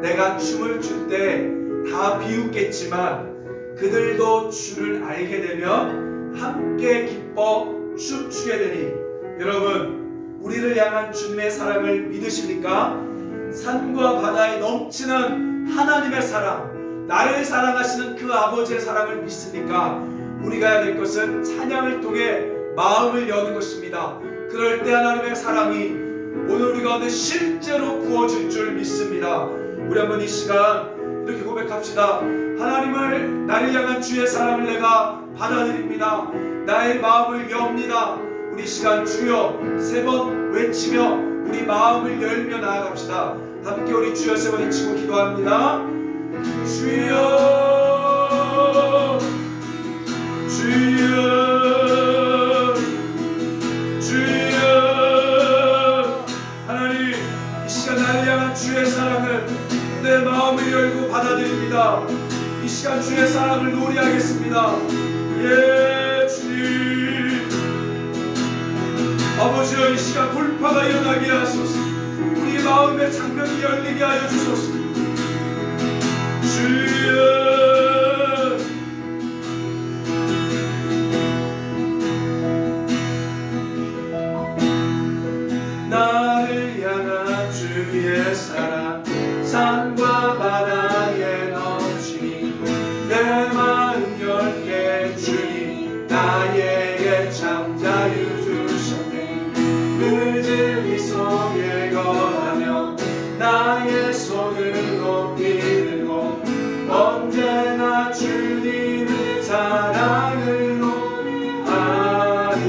내가 춤을 출 때 다 비웃겠지만 그들도 주를 알게 되면 함께 기뻐 춤추게 되니. 여러분, 우리를 향한 주님의 사랑을 믿으십니까? 산과 바다에 넘치는 하나님의 사랑, 나를 사랑하시는 그 아버지의 사랑을 믿습니까? 우리가 해야 될 것은 찬양을 통해 마음을 여는 것입니다. 그럴 때 하나님의 사랑이 오늘 우리 가운데 실제로 부어질 줄 믿습니다. 우리 한번 이 시간 이렇게 고백합시다. 하나님을, 나를 향한 주의 사랑을 내가 받아들입니다. 나의 마음을 엽니다. 우리 시간 주여 3번 외치며 우리 마음을 열며 나아갑시다. 함께 우리 주여 3번 외치고 기도합니다. 주여, 주여, 주여. 하나님, 이 시간 나를 향한 주의 사랑을 내 마음을 열고 받아들입니다. 이 시간 주의 사랑을 노래하겠습니다. 예, 주님. 아버지여, 이 시간 돌파가 일어나게 하소서. 우리 마음의 창문이 열리게 하여 주소서. 주여, 나를 향한 주의 사랑, 산과 바다에 넘치니 내 마음 열게 주님 나에게 참 자유 주셨네. 늘 진리 속에 거하며 나의 손을 높이 들고 언제나 주님의 사랑을 노래하리.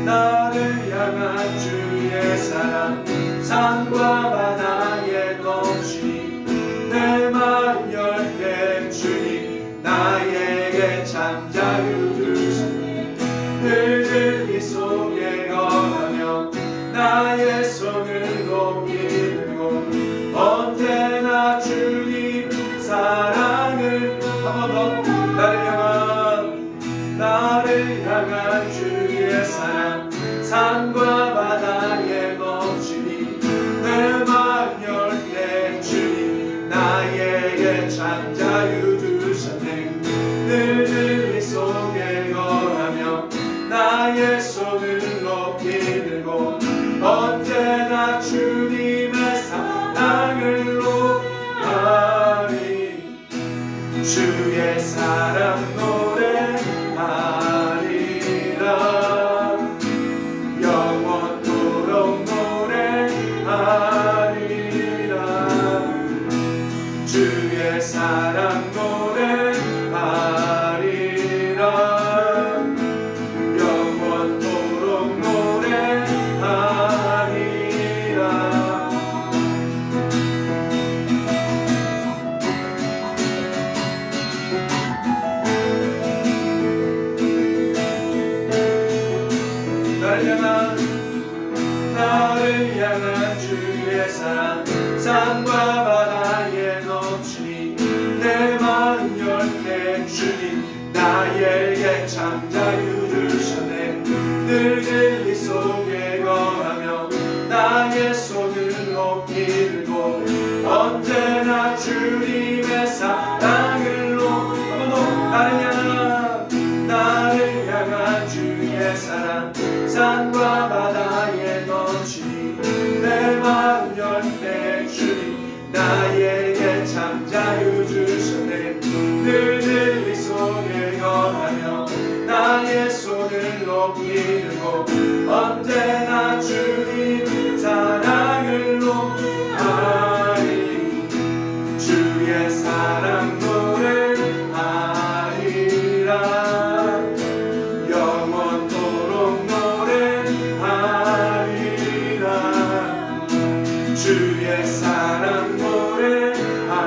나를 향한 주의 사랑, 산과 바다에 넘치니 내 마음 열게 주님 나에게 참 자유 주셨네. 늘 진리 속에 거하며 나의 손을 높이 들고 언제나 주님 사랑을. 한 번 더. 나를 향한 주의 사랑, 산과 바다에 넘치니 내 마음 열게 주님 나에게 참 자유 주셨네. 늘 진리 속에 거하며 나의 손을 높이 들고 언제나 주님의 사랑을 노래하리. 주의 사랑 노래하리라. 영원토록 노래하리라. 주의 사랑 노래하리라. 영원토록 노래하리라. 나를 향한 주의 사랑, 산과 바다에 넘치니 내 마음 열게 주님 나에게 참 자유 주셨네. 늘 진리 속에 거하며 나의 손을 높이 들고 언제나 주님의 사랑을 나를 향한 주의 사랑, 산과 바다에 넘치니 내 마음 열게 주님 나에게 참 자유 주셨네. 늘 진리 속에 거하며 나의 손을 높이 들고 언제나 주님 사랑을 노래하리. 주의 사랑 노래하리라. 영원토록 노래하리라. 주의 사랑 노래하리라.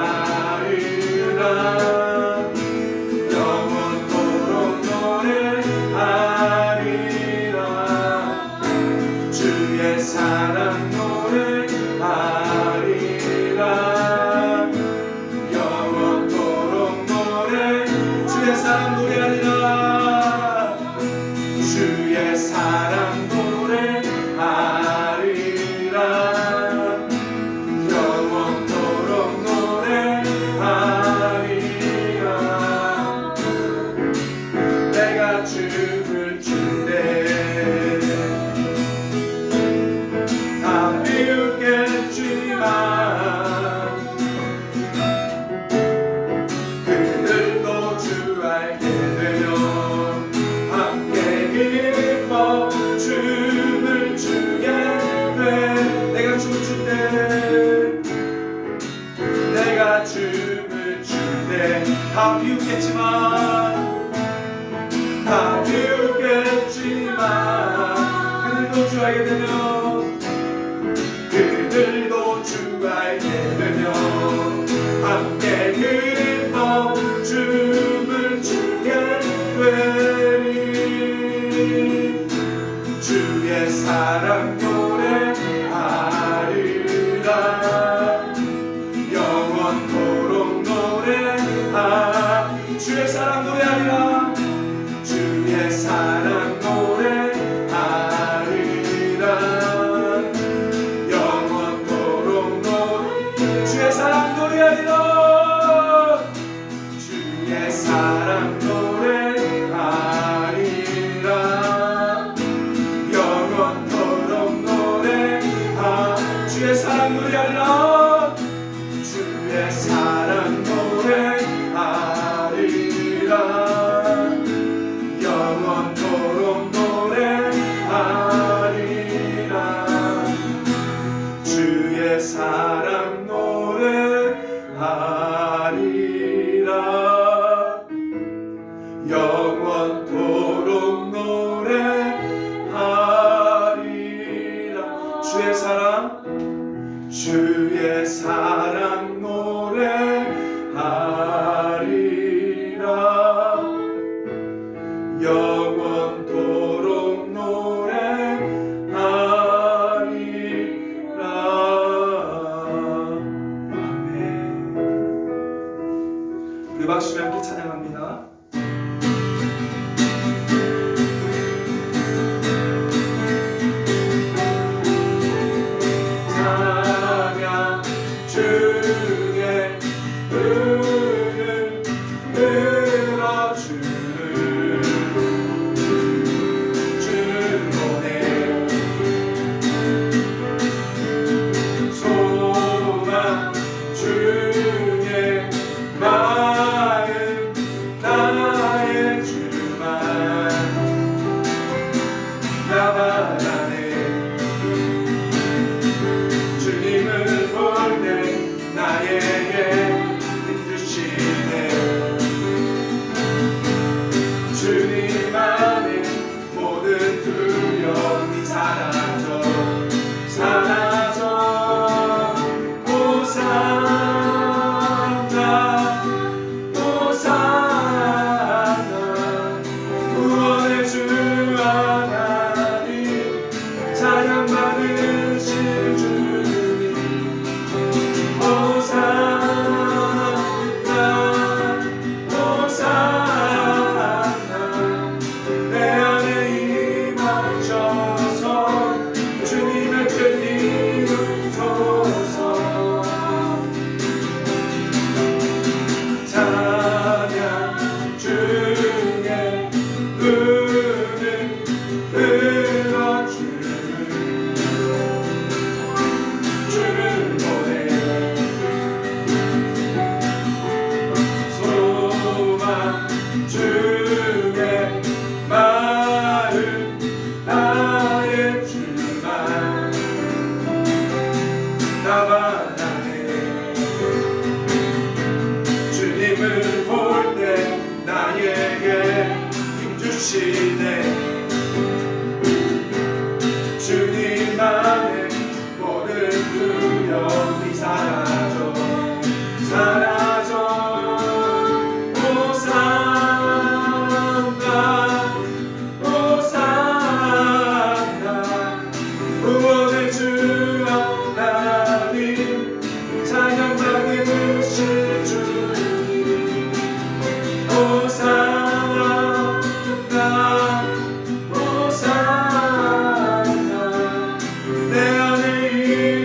다 비웃겠지만 그들도 주 알게 되면 함께 기뻐 춤을 추게 되리. 주의 사랑 노래하리라. 영원토록 노래하. 주의 사랑 노래하리라. 주의 사랑 노래하리라. 영원토록 주의 사랑 노래하리라. 주의 사랑 노래하리라. 영원토록 노래하. 주의 사랑 노래하리라. 주의 사랑 노래하리라. 영원토록 노래하리라. 주의 사랑 노래하리라. 영원토록 노래하리라. 주의 사랑, 주의 사랑 노래하리라. 영원토록 노래하리라. 아멘. 우리 박수를 함께 찬양합니다. 찬양 주의 은을 들어주는 주는 보내. 소망 주의 마음 나의 주만 나바라네. 주님을 볼 때 나에게 힘주시네. 주님 안에 모든 두려움이 사라져 사라져. 호산나 호산나. 구원의 주 하나님 찬양 받으실 주님. 호산나 호산나. 내 안에 임하셔서 주님의 뜻 이루소서. 찬양 주의 은을 들어주는 주를 보내. 소망 주의 마음 나의 주만 나바라네. 주님을 볼 때 나에게 힘주시네. 주님 안에 모든 두려움이 사라져 사라져. 호산나 호산나. 구원의 주 하나님 찬양 받으실 주님. 호산나 호산나. 내 안에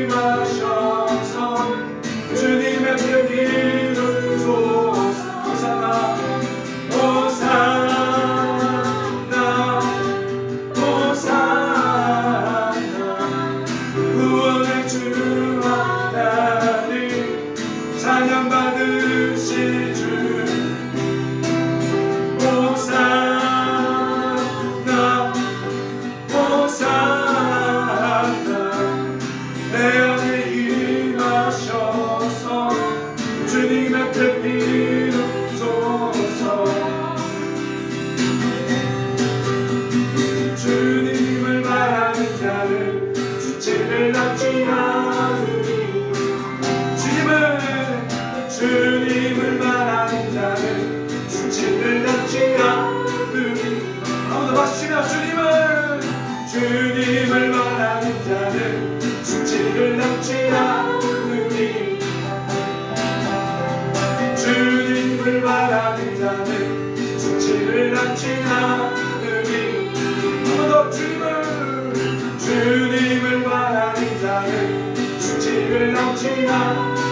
임하셔서 주님의 뜻 이루소서. 호산나 호산나 호산나. 구원의 주 하나님 찬양 받으시 주님을 말하는 자는 수치를 당치 않으리. 아무도 마시며 주님을 말하는 자는 수치를 당치 않으리. 주님을 말하는 자는 수치를 당치 않으리. 한 번 더 주님을 말하는 자는 수치를 당치 않으리.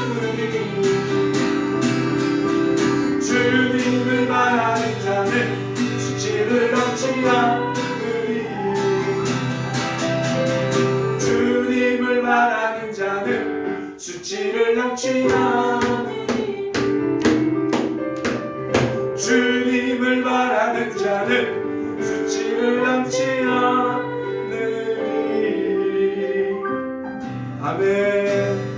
주님을 말하는 자는 수치를 당치 않으리. 주님을 말하는 자는 수치를 당치 않으리. 주님을 말하는 자는 수치를 당치 않으리. 아멘.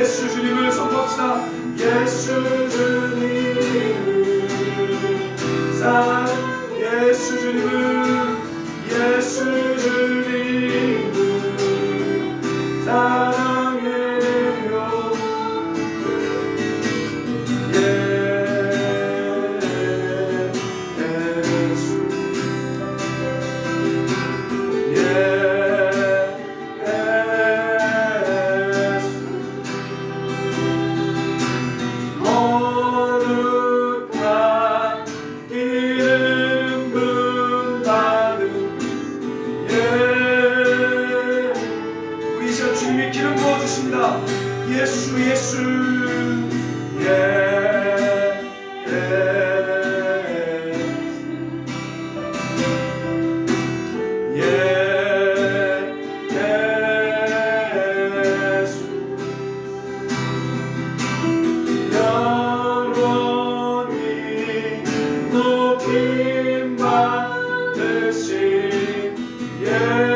예수 주님을 선포합시다. 예수 주님을 예수 주님을 예수 주님을 사랑해요. 주님이 기름 부어주십니다. 예수 예수 영원히 높임 받으신 예수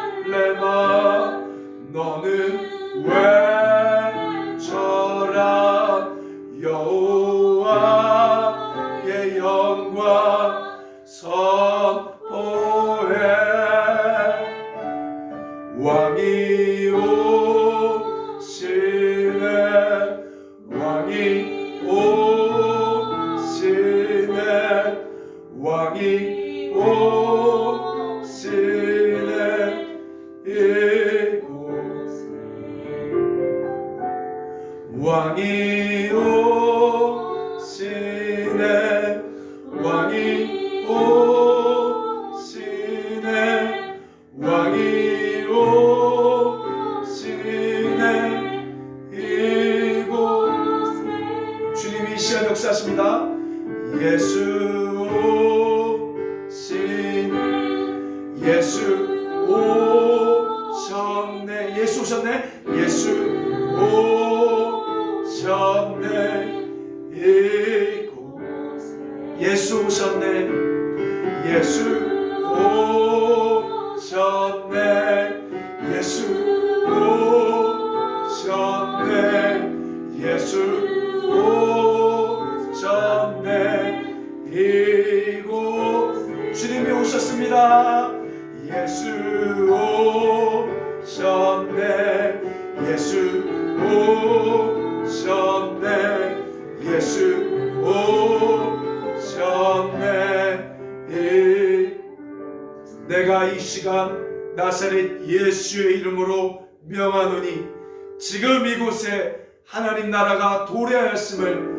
예루살렘아 너는 외쳐라 여호와의 영광 선포해 왕이 오시네 왕이 오시네 왕이 오시네 이곳에 왕이 오시네 왕이 오시네 왕이 오시네 이곳에 주님이 이 시간 역사하십니다. 예수 오신 예수 오셨네 예수 오셨네 예수 오셨네 이곳 예수 오셨네 예수 오셨네 예수 오셨네 예수 오셨네 이곳 주님이 오셨습니다. 예수 오셨네 예수 오셨네 예수 오셨네 내가 이 시간 나사렛 예수의 이름으로 명하노니 지금 이곳에 하나님 나라가 도래하였음을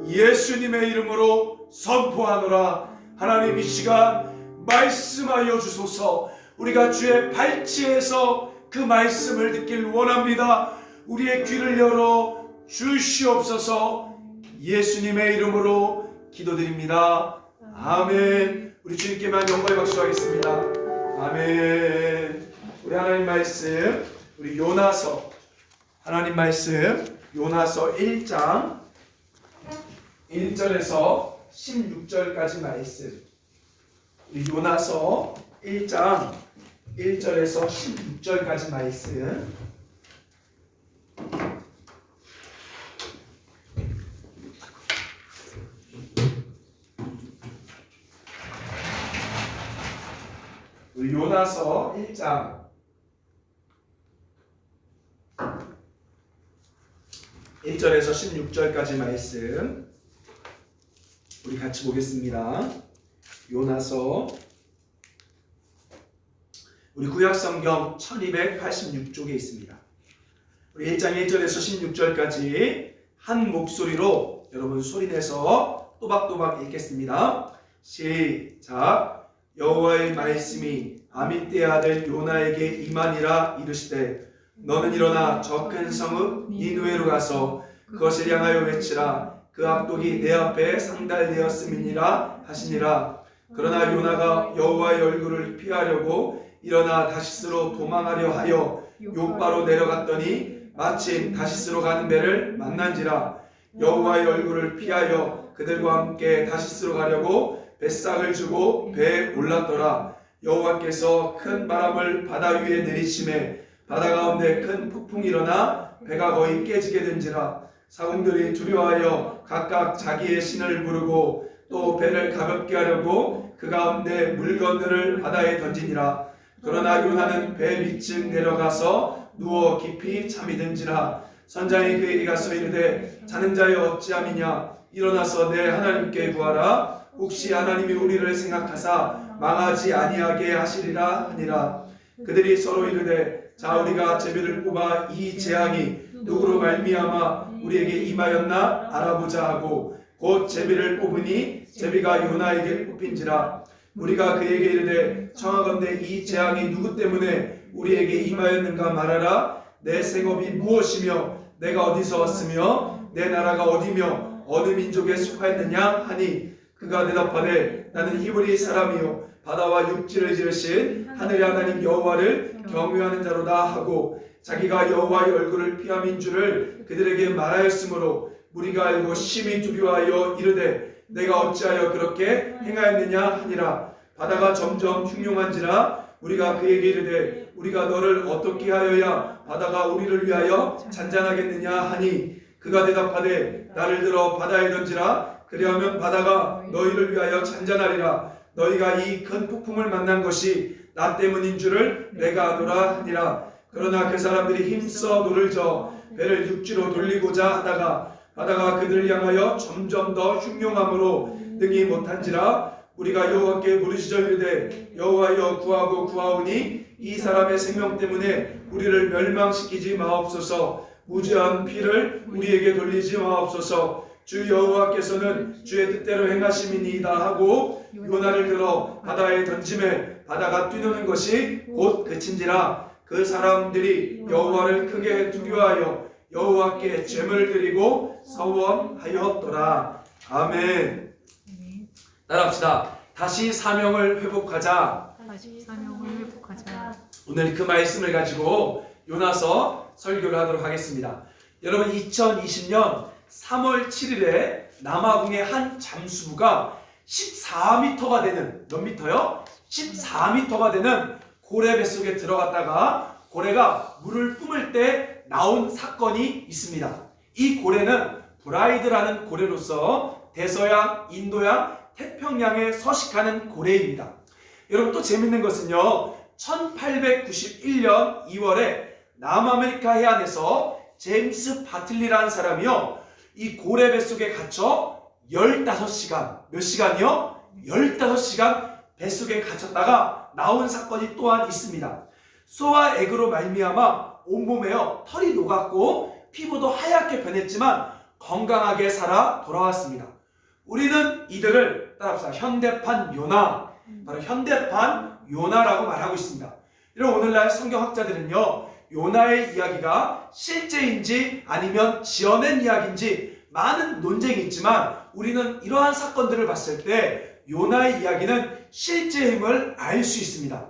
예수님의 이름으로 선포하노라. 하나님 이 시간 말씀하여 주소서. 우리가 주의 발치에서 그 말씀을 듣길 원합니다. 우리의 귀를 열어 주시옵소서. 예수님의 이름으로 기도드립니다. 아멘. 우리 주님께만 영광의 박수 하겠습니다. 아멘. 우리 하나님 말씀 우리 요나서 하나님 말씀 요나서 1장 1절에서 16절까지 말씀 우리 요나서 1장 1절에서 16절까지 말씀 우리 요나서 1장 1절에서 16절까지 말씀 우리 같이 보겠습니다. 요나서 우리 구약성경 1286쪽에 있습니다. 우리 1장 1절에서 16절까지 한 목소리로 여러분 소리내서 또박또박 읽겠습니다. 시작. 여호와의 말씀이 아미떼의 아들 요나에게 임하니라 이르시되 너는 일어나 저 큰 성읍 니느웨로 가서 그것을 향하여 외치라. 그 악독이 내 앞에 상달되었음이니라 하시니라. 그러나 요나가 여호와의 얼굴을 피하려고 일어나 다시스로 도망하려 하여 요바로 내려갔더니 마침 다시스로 가는 배를 만난지라. 여호와의 얼굴을 피하여 그들과 함께 다시스로 가려고 뱃삭을 주고 배에 올랐더라. 여호와께서 큰 바람을 바다 위에 내리심에 바다 가운데 큰 폭풍이 일어나 배가 거의 깨지게 된지라. 사공들이 두려워하여 각각 자기의 신을 부르고 또 배를 가볍게 하려고 그 가운데 물건들을 바다에 던지니라. 그러나 요나는 배 밑층 내려가서 누워 깊이 잠이 든지라. 선장이 그에게 가서 이르되 자는 자여 어찌함이냐. 일어나서 내 하나님께 구하라. 혹시 하나님이 우리를 생각하사 망하지 아니하게 하시리라 하니라. 그들이 서로 이르되 자 우리가 제비를 뽑아 이 재앙이 누구로 말미암아 우리에게 임하였나 알아보자 하고 곧 제비를 뽑으니 제비가 요나에게 뽑힌지라. 우리가 그에게 이르되 청하건대 이 재앙이 누구 때문에 우리에게 임하였는가 말하라. 내 생업이 무엇이며 내가 어디서 왔으며 내 나라가 어디며 어느 민족에 속하였느냐 하니 그가 대답하되 나는 히브리 사람이요 바다와 육지를 지으신 하늘의 하나님 여호와를 경외하는 자로다 하고 자기가 여호와의 얼굴을 피함인 줄을 그들에게 말하였으므로 우리가 알고 심히 두려워하여 이르되 내가 어찌하여 그렇게 행하였느냐 하니라. 바다가 점점 흉흉한지라 우리가 그에게 이르되 우리가 너를 어떻게 하여야 바다가 우리를 위하여 잔잔하겠느냐 하니 그가 대답하되 나를 들어 바다에 던지라 그리하면 바다가 너희를 위하여 잔잔하리라 너희가 이 큰 폭풍을 만난 것이 나 때문인 줄을 내가 아노라 하니라. 그러나 그 사람들이 힘써 노를 저어 배를 육지로 돌리고자 하다가 바다가 그들을 향하여 점점 더 흉흉함으로 능히 못한지라 우리가 여호와께 부르짖어 이르되 여호와여 구하고 구하오니 이 사람의 생명 때문에 우리를 멸망시키지 마옵소서. 무죄한 피를 우리에게 돌리지 마옵소서. 주 여호와께서는 주의 뜻대로 행하심이니이다 하고 요나를 들어 바다에 던짐에 바다가 뛰노는 것이 곧 그친지라. 그 사람들이 여호와를 크게 두려워하여 여호와께 제물을 드리고 서원하였더라. 아멘. 따라합시다. 다시 사명을 회복하자. 다시 사명을 회복하자. 오늘 그 말씀을 가지고 요나서 설교를 하도록 하겠습니다. 여러분 2020년 3월 7일에 남아궁의 한 잠수부가 14m가 되는 몇 미터요? 14m가 되는 고래 뱃속에 들어갔다가 고래가 물을 뿜을 때 나온 사건이 있습니다. 이 고래는 브라이드라는 고래로서 대서양, 인도양, 태평양에 서식하는 고래입니다. 여러분 또 재밌는 것은요. 1891년 2월에 남아메리카 해안에서 제임스 바틀리라는 사람이요. 이 고래 뱃속에 갇혀 15시간, 몇 시간이요? 15시간 뱃속에 갇혔다가 나온 사건이 또한 있습니다. 소와 액으로 말미암아 온몸에요 털이 녹았고 피부도 하얗게 변했지만 건강하게 살아 돌아왔습니다. 우리는 이들을 따라합시다. 현대판 요나, 바로 현대판 요나라고 말하고 있습니다. 이런 오늘날 성경학자들은요 요나의 이야기가 실제인지 아니면 지어낸 이야기인지 많은 논쟁이 있지만 우리는 이러한 사건들을 봤을 때 요나의 이야기는 실제임을 알 수 있습니다.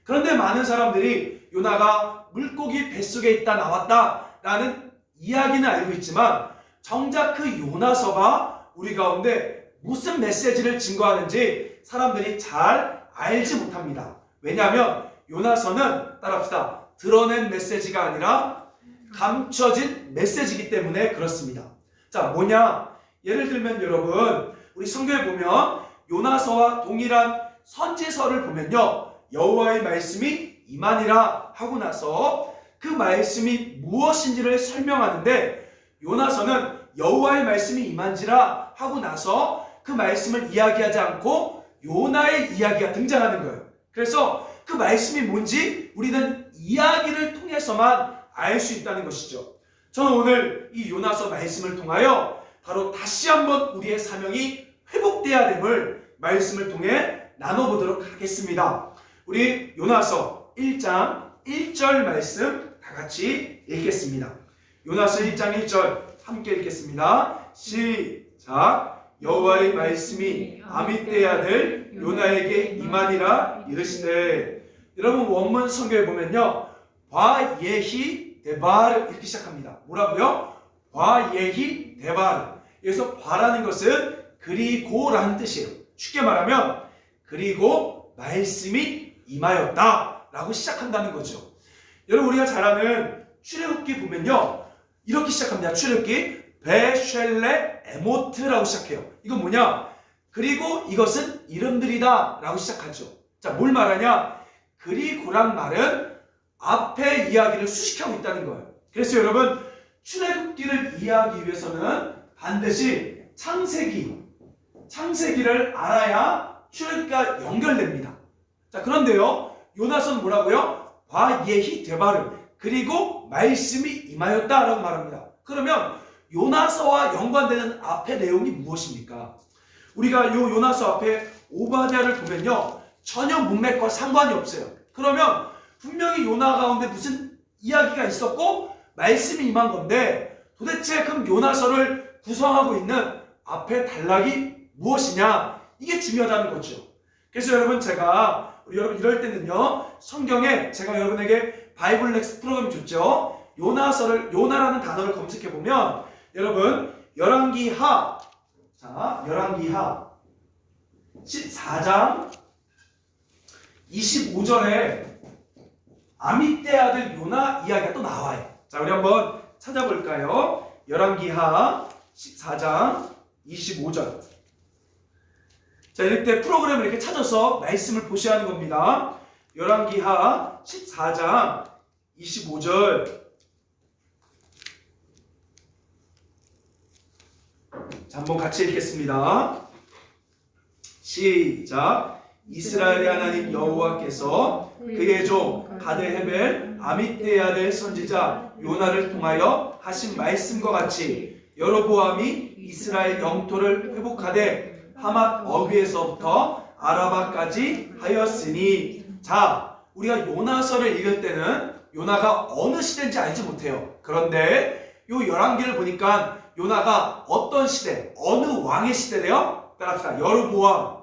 그런데 많은 사람들이 요나가 물고기 뱃속에 있다 나왔다 라는 이야기는 알고 있지만 정작 그 요나서가 우리 가운데 무슨 메시지를 증거하는지 사람들이 잘 알지 못합니다. 왜냐하면 요나서는 따라합시다. 드러낸 메시지가 아니라 감춰진 메시지이기 때문에 그렇습니다. 자, 뭐냐? 예를 들면 여러분 우리 성경에 보면 요나서와 동일한 선지서를 보면요 여호와의 말씀이 임하니라 하고 나서 그 말씀이 무엇인지를 설명하는데 요나서는 여호와의 말씀이 임한지라 하고 나서 그 말씀을 이야기하지 않고 요나의 이야기가 등장하는 거예요. 그래서 그 말씀이 뭔지 우리는 이야기를 통해서만 알 수 있다는 것이죠. 저는 오늘 이 요나서 말씀을 통하여 바로 다시 한번 우리의 사명이 회복돼야 됨을 말씀을 통해 나눠보도록 하겠습니다. 우리 요나서 1장 1절 말씀 다 같이 읽겠습니다. 요나서 1장 1절 함께 읽겠습니다. 시작. 여호와의 말씀이 아미떼의 아들 요나에게 임하니라 이르시되. 여러분 원문 성경에 보면요 바예히 데바르 이렇게 시작합니다. 뭐라고요? 바예히 데바르. 여기서 바라는 것은 그리고라는 뜻이에요. 쉽게 말하면 그리고 말씀이 임하였다 라고 시작한다는 거죠. 여러분 우리가 잘 아는 출애굽기 보면요 이렇게 시작합니다. 출애굽기 베쉘레 에모트라고 시작해요. 이건 뭐냐? 그리고 이것은 이름들이다 라고 시작하죠. 자, 뭘 말하냐? 그리고란 말은 앞에 이야기를 수식하고 있다는 거예요. 그래서 여러분 출애굽기를 이해하기 위해서는 반드시 창세기를 알아야 출애굽기가 연결됩니다. 자, 그런데요 요나서는 뭐라고요? 바예히 데바르 그리고 말씀이 임하였다라고 말합니다. 그러면 요나서와 연관되는 앞의 내용이 무엇입니까? 우리가 요 요나서 앞에 오바댜를 보면요 전혀 문맥과 상관이 없어요. 그러면 분명히 요나 가운데 무슨 이야기가 있었고 말씀이 임한 건데 도대체 그럼 요나서를 구성하고 있는 앞에 단락이 무엇이냐? 이게 중요하다는 거죠. 그래서 여러분 제가 여러분 이럴 때는요 성경에 제가 여러분에게 바이블 렉스 프로그램 줬죠. 요나라는 단어를 검색해 보면 여러분 열왕기하 14장 25절에 아미떼 아들 요나 이야기가 또 나와요. 자, 우리 한번 찾아볼까요? 열왕기하 14장 25절. 자, 이럴 때 프로그램을 이렇게 찾아서 말씀을 보셔야 하는 겁니다. 열왕기하 14장 25절. 자, 한번 같이 읽겠습니다. 시작. 이스라엘의 하나님 여호와께서 그의 종 가드헤벨 아미떼의 아들 선지자 요나를 통하여 하신 말씀과 같이 여로보암이 이스라엘 영토를 회복하되 하맛 어귀에서부터 아라바까지 하였으니. 자, 우리가 요나서를 읽을 때는 요나가 어느 시대인지 알지 못해요. 그런데 요 열왕기를 보니까 요나가 어떤 시대, 어느 왕의 시대래요? 따라합시다. 여로보암.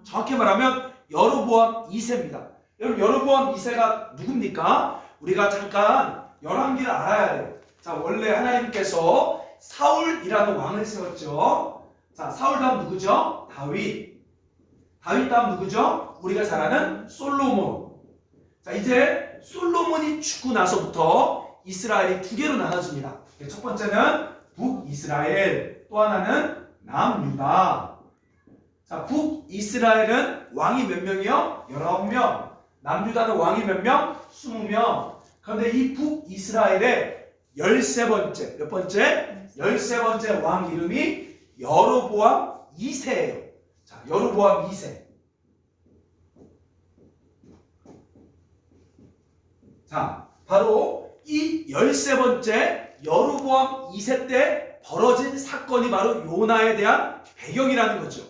정확히 말하면 여로보암 2세입니다. 여러분, 여로보암 2세가 누굽니까? 우리가 잠깐 열왕기를 알아야 돼요. 자, 원래 하나님께서 사울이라는 왕을 세웠죠. 자, 사울 다음 누구죠? 다윗. 다윗 다음 누구죠? 우리가 잘 아는 솔로몬. 자, 이제 솔로몬이 죽고 나서부터 이스라엘이 두 개로 나눠집니다. 첫 번째는 북이스라엘, 또 하나는 남유다. 자, 북이스라엘은 왕이 몇 명이요? 19명. 남유다는 왕이 몇 명? 20명. 그런데 이 북이스라엘의 13번째, 몇 번째? 13번째 왕 이름이 여로보암 2세예요. 자, 여로보암 2세. 자, 바로 이 13번째 여로보암 2세 때 벌어진 사건이 바로 요나에 대한 배경이라는 거죠.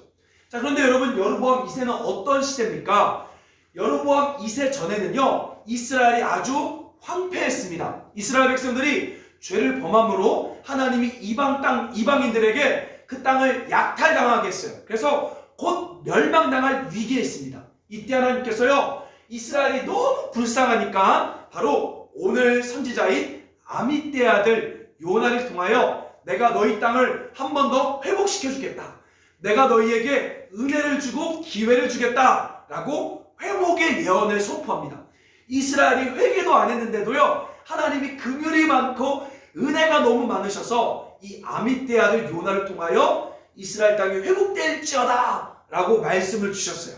자, 그런데 여러분, 여로보암 2세는 어떤 시대입니까? 여로보암 2세 전에는요, 이스라엘이 아주 황폐했습니다. 이스라엘 백성들이 죄를 범함으로 하나님이 이방인들에게 그 땅을 약탈당하게 했어요. 그래서 곧 멸망당할 위기에 있습니다. 이때 하나님께서요, 이스라엘이 너무 불쌍하니까 바로 오늘 선지자인 아미떼 아들 요나를 통하여 내가 너희 땅을 한 번 더 회복시켜 주겠다. 내가 너희에게 은혜를 주고 기회를 주겠다 라고 회복의 예언을 선포합니다. 이스라엘이 회개도 안 했는데도요, 하나님이 긍휼이 많고 은혜가 너무 많으셔서 이 아미떼 아들 요나를 통하여 이스라엘 땅이 회복될지어다 라고 말씀을 주셨어요.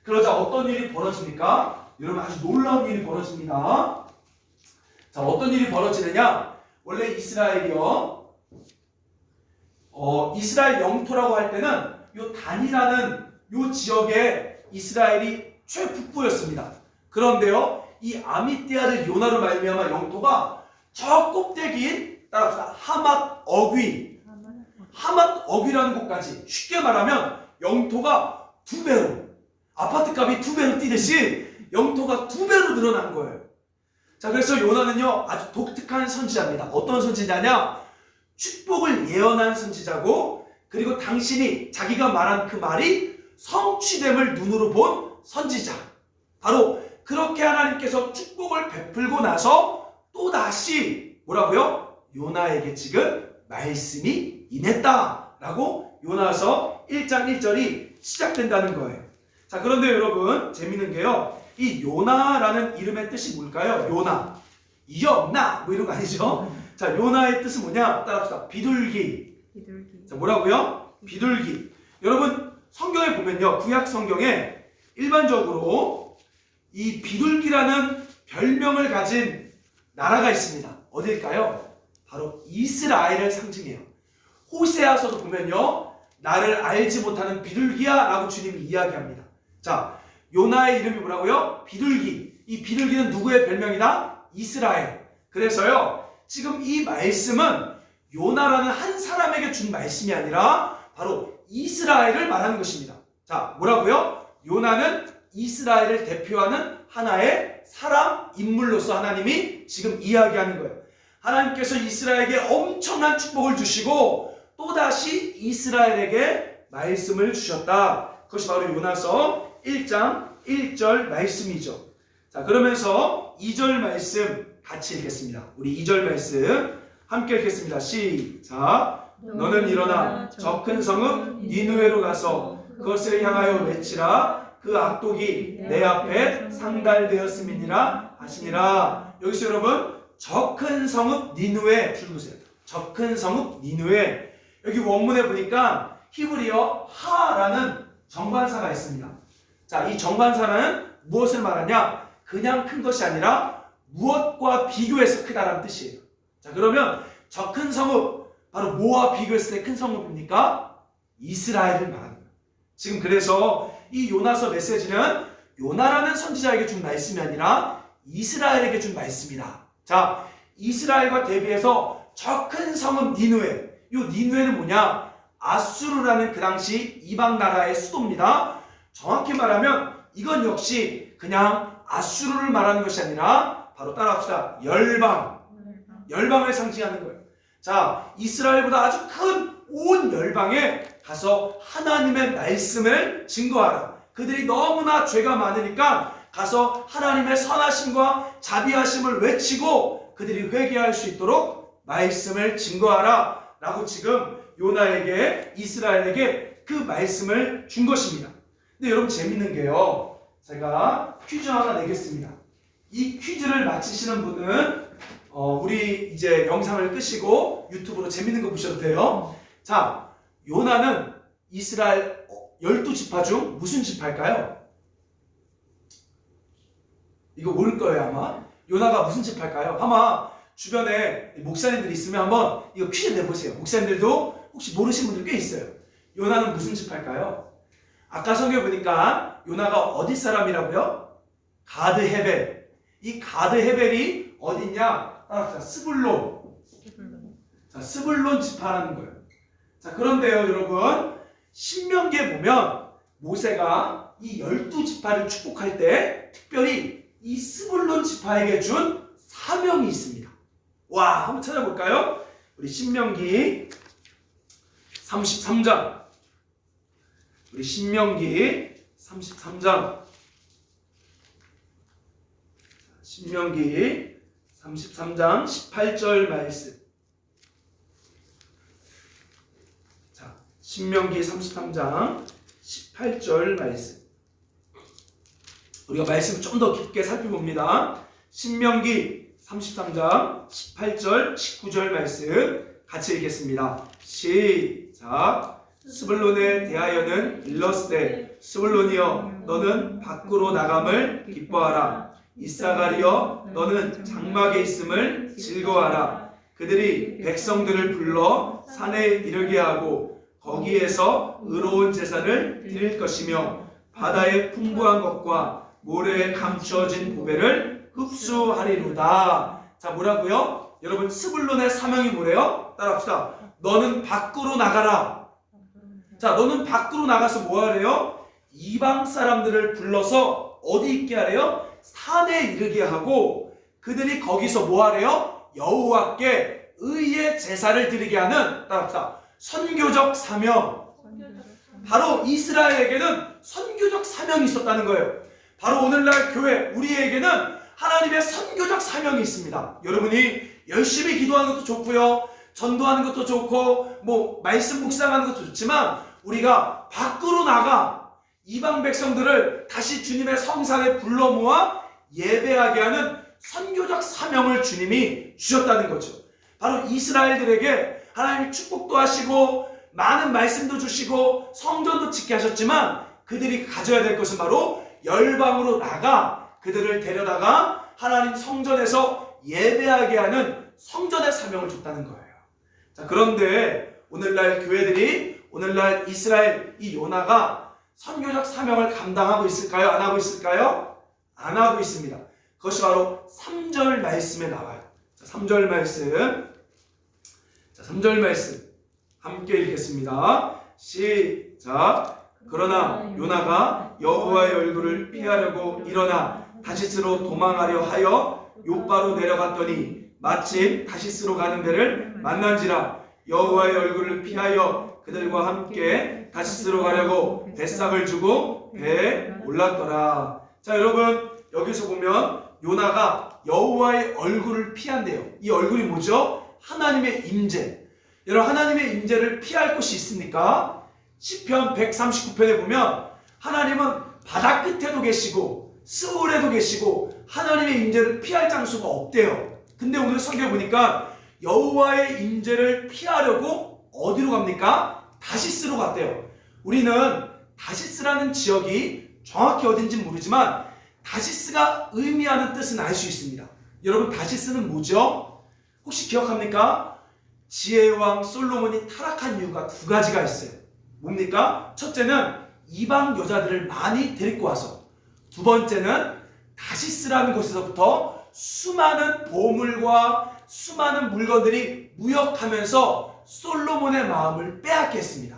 그러자 어떤 일이 벌어집니까? 여러분, 아주 놀라운 일이 벌어집니다. 자, 어떤 일이 벌어지느냐? 원래 이스라엘이요, 이스라엘 영토라고 할 때는 요 단이라는 요 지역에 이스라엘이 최북부였습니다. 그런데요, 이 아미떼 아들 요나로 말미암아 영토가 저 꼭대기인, 따라합시다, 하맛 어귀, 하맛 어귀라는 곳까지, 쉽게 말하면 영토가 2배로, 아파트값이 2배로 뛰듯이 영토가 2배로 늘어난 거예요. 자, 그래서 요나는요, 아주 독특한 선지자입니다. 어떤 선지자냐? 축복을 예언한 선지자고, 그리고 당신이 자기가 말한 그 말이 성취됨을 눈으로 본 선지자. 바로 그렇게 하나님께서 축복을 베풀고 나서 또다시 뭐라고요? 요나에게 지금 말씀이 임했다라고 요나서 1장 1절이 시작된다는 거예요. 자, 그런데 여러분, 재밌는 게요, 이 요나라는 이름의 뜻이 뭘까요? 요나, 이없나 뭐 이런 거 아니죠? 자, 요나의 뜻은 뭐냐? 따라합시다. 비둘기. 자, 뭐라고요? 비둘기. 여러분, 성경에 보면요, 구약 성경에 일반적으로 이 비둘기라는 별명을 가진 나라가 있습니다. 어딜까요? 바로 이스라엘을 상징해요. 호세아서도 보면요, 나를 알지 못하는 비둘기야 라고 주님이 이야기합니다. 자, 요나의 이름이 뭐라고요? 비둘기. 이 비둘기는 누구의 별명이다? 이스라엘. 그래서요, 지금 이 말씀은 요나라는 한 사람에게 준 말씀이 아니라 바로 이스라엘을 말하는 것입니다. 자, 뭐라고요? 요나는 이스라엘을 대표하는 하나의 사람, 인물로서 하나님이 지금 이야기하는 거예요. 하나님께서 이스라엘에게 엄청난 축복을 주시고 또다시 이스라엘에게 말씀을 주셨다. 그것이 바로 요나서 1장 1절 말씀이죠. 자, 그러면서 2절 말씀 같이 읽겠습니다. 우리 2절 말씀 함께 읽겠습니다. 시작. 너는 일어나 저 큰 성읍 니느웨로 가서 그것을 향하여 외치라. 그 악독이 내 앞에 상달되었음이니라 하시니라. 여기서 여러분 저 큰 성읍 니느웨 줄보세요. 저 큰 성읍 니느웨. 여기 원문에 보니까 히브리어 하라는 정관사가 있습니다. 자, 이 정관사는 무엇을 말하냐? 그냥 큰 것이 아니라 무엇과 비교해서 크다라는 뜻이에요. 자, 그러면 저 큰 성읍 바로 뭐와 비교했을 때 큰 성읍입니까? 이스라엘을 말합니다. 지금 그래서 이 요나서 메시지는 요나라는 선지자에게 준 말씀이 아니라 이스라엘에게 준 말씀이다. 자, 이스라엘과 대비해서 저 큰 성읍 니느웨. 이 니느웨는 뭐냐? 아수르라는 그 당시 이방 나라의 수도입니다. 정확히 말하면 이건 역시 그냥 아수르를 말하는 것이 아니라 바로 따라합시다. 열방을 상징하는 거예요. 자, 이스라엘보다 아주 큰 온 열방에 가서 하나님의 말씀을 증거하라. 그들이 너무나 죄가 많으니까 가서 하나님의 선하심과 자비하심을 외치고 그들이 회개할 수 있도록 말씀을 증거하라 라고 지금 요나에게, 이스라엘에게 그 말씀을 준 것입니다. 근데 여러분 재밌는 게요, 제가 퀴즈 하나 내겠습니다. 이 퀴즈를 맞히시는 분은 우리 이제 영상을 끄시고 유튜브로 재밌는 거 보셔도 돼요. 자, 요나는 이스라엘 12지파 중 무슨 지파일까요? 이거 모를 거예요 아마. 요나가 무슨 지파일까요? 아마 주변에 목사님들이 있으면 한번 이거 퀴즈 내보세요. 목사님들도 혹시 모르시는 분들 꽤 있어요. 요나는 무슨 지파일까요? 아까 성경에 보니까 요나가 어디 사람이라고요? 가드 헤벨. 이 가드 헤벨이 어디냐? 따라합시다. 스불론. 자, 스불론 지파라는 거예요. 자, 그런데요 여러분, 신명기에 보면 모세가 이 12지파를 축복할 때 특별히 이 스불론 지파에게 준 사명이 있습니다. 와, 한번 찾아볼까요? 우리 신명기 33장. 우리 신명기 33장. 신명기 33장 18절 말씀. 자, 신명기 33장 18절 말씀. 우리가 말씀을 좀 더 깊게 살펴봅니다. 신명기 33장 18절 19절 말씀 같이 읽겠습니다. 시작. 스불론에 대하여는 일러스되 스불론이여 너는 밖으로 나감을 기뻐하라. 이사가리여 너는 장막에 있음을 즐거워하라. 그들이 백성들을 불러 산에 이르게 하고 거기에서 의로운 제사를 드릴 것이며 바다의 풍부한 것과 모래에 감추어진 보배를 흡수하리로다. 자, 뭐라고요? 여러분, 스불론의 사명이 뭐래요? 따라합시다. 너는 밖으로 나가라. 자, 너는 밖으로 나가서 뭐 하래요? 이방 사람들을 불러서 어디 있게 하래요? 산에 이르게 하고 그들이 거기서 뭐 하래요? 여호와께 의의 제사를 드리게 하는, 따라합시다, 선교적 사명. 바로 이스라엘에게는 선교적 사명이 있었다는 거예요. 바로 오늘날 교회, 우리에게는 하나님의 선교적 사명이 있습니다. 여러분이 열심히 기도하는 것도 좋고요, 전도하는 것도 좋고, 말씀 묵상하는 것도 좋지만 우리가 밖으로 나가 이방 백성들을 다시 주님의 성산에 불러 모아 예배하게 하는 선교적 사명을 주님이 주셨다는 거죠. 바로 이스라엘들에게 하나님이 축복도 하시고 많은 말씀도 주시고 성전도 짓게 하셨지만 그들이 가져야 될 것은 바로 열방으로 나가 그들을 데려다가 하나님 성전에서 예배하게 하는 성전의 사명을 줬다는 거예요. 자, 그런데 오늘날 교회들이, 오늘날 이스라엘 이 요나가 선교적 사명을 감당하고 있을까요? 안 하고 있을까요? 안 하고 있습니다. 그것이 바로 3절 말씀에 나와요. 자, 3절 말씀. 자, 3절 말씀 함께 읽겠습니다. 시작. 그러나 요나가 여호와의 얼굴을 피하려고 일어나 다시스로 도망하려 하여 요바로 내려갔더니 마침 다시스로 가는 배를 만난지라. 여호와의 얼굴을 피하여 그들과 함께 다시스로 가려고 뱃삭을 주고 배에 올랐더라. 자, 여러분, 여기서 보면 요나가 여호와의 얼굴을 피한대요. 이 얼굴이 뭐죠? 하나님의 임재. 여러분, 하나님의 임재를 피할 곳이 있습니까? 시편 139편에 보면 하나님은 바다 끝에도 계시고 스올에도 계시고 하나님의 임재를 피할 장소가 없대요. 근데 오늘 성경에 보니까 여호와의 임재를 피하려고 어디로 갑니까? 다시스로 갔대요. 우리는 다시스라는 지역이 정확히 어딘지 모르지만 다시스가 의미하는 뜻은 알 수 있습니다. 여러분, 다시스는 뭐죠? 혹시 기억합니까? 지혜의 왕 솔로몬이 타락한 이유가 두 가지가 있어요. 뭡니까? 첫째는 이방 여자들을 많이 데리고 와서, 두 번째는 다시스라는 곳에서부터 수많은 보물과 수많은 물건들이 무역하면서 솔로몬의 마음을 빼앗게 했습니다.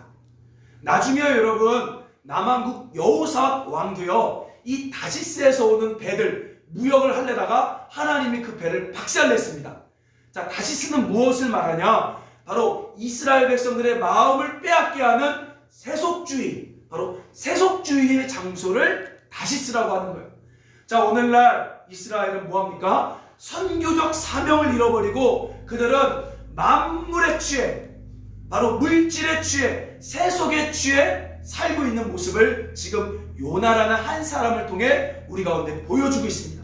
나중에 여러분, 남왕국 여호사밧 왕도요, 이 다시스에서 오는 배들 무역을 하려다가 하나님이 그 배를 박살냈습니다. 자, 다시스는 무엇을 말하냐? 바로 이스라엘 백성들의 마음을 빼앗게 하는 세속주의, 바로 세속주의의 장소를 다시스라고 하는 거예요. 자, 오늘날 이스라엘은 뭐합니까? 선교적 사명을 잃어버리고 그들은 만물에 취해, 바로 물질에 취해, 세속에 취해 살고 있는 모습을 지금 요나라는 한 사람을 통해 우리 가운데 보여주고 있습니다.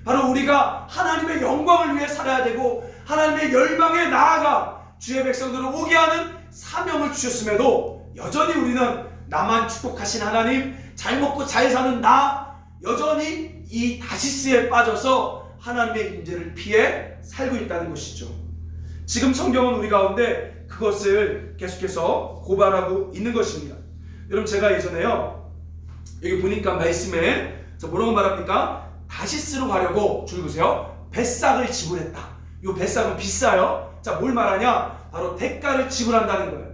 바로 우리가 하나님의 영광을 위해 살아야 되고 하나님의 열방에 나아가 주의 백성들을 오게 하는 사명을 주셨음에도 여전히 우리는 나만 축복하신 하나님, 잘 먹고 잘 사는 나, 여전히 이 다시스에 빠져서 하나님의 임재를 피해 살고 있다는 것이죠. 지금 성경은 우리 가운데 그것을 계속해서 고발하고 있는 것입니다. 여러분, 제가 예전에요, 여기 보니까 말씀에 뭐라고 말합니까? 다시스로 가려고, 줄 보세요, 뱃삭을 지불했다. 이 뱃삭은 비싸요. 자, 뭘 말하냐? 바로 대가를 지불한다는 거예요.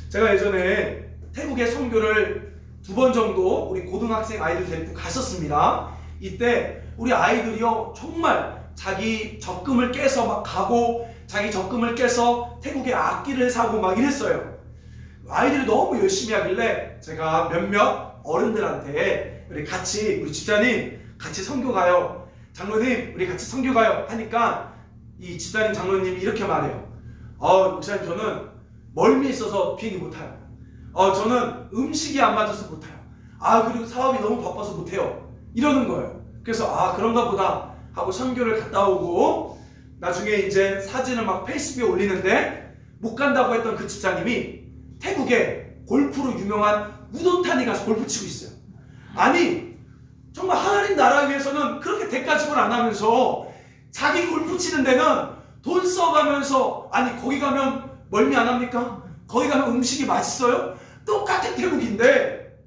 제가 예전에 태국에 선교를 2번 정도 우리 고등학생 아이들 데리고 갔었습니다. 이때 우리 아이들이요, 정말 자기 적금을 깨서 막 가고 자기 적금을 깨서 태국에 악기를 사고 막 이랬어요. 아이들이 너무 열심히 하길래 제가 몇몇 어른들한테 우리 집사님 같이 선교 가요, 장로님 우리 같이 선교 가요 하니까 이 집사님 장로님이 이렇게 말해요. 목사님, 저는 멀미 있어서 비행기 못 타요. 저는 음식이 안 맞아서 못 타요. 그리고 사업이 너무 바빠서 못 해요. 이러는 거예요. 그래서 그런가 보다 하고 선교를 갔다 오고 나중에 이제 사진을 막 페이스북에 올리는데 못 간다고 했던 그 집사님이 태국에 골프로 유명한 우돈탄에 가서 골프 치고 있어요. 아니, 정말 하나님 나라 위해서는 그렇게 대가 지불 안 하면서 자기 골프 치는 데는 돈 써가면서, 아니 거기 가면 멀미 안 합니까? 거기 가면 음식이 맛있어요? 똑같은 태국인데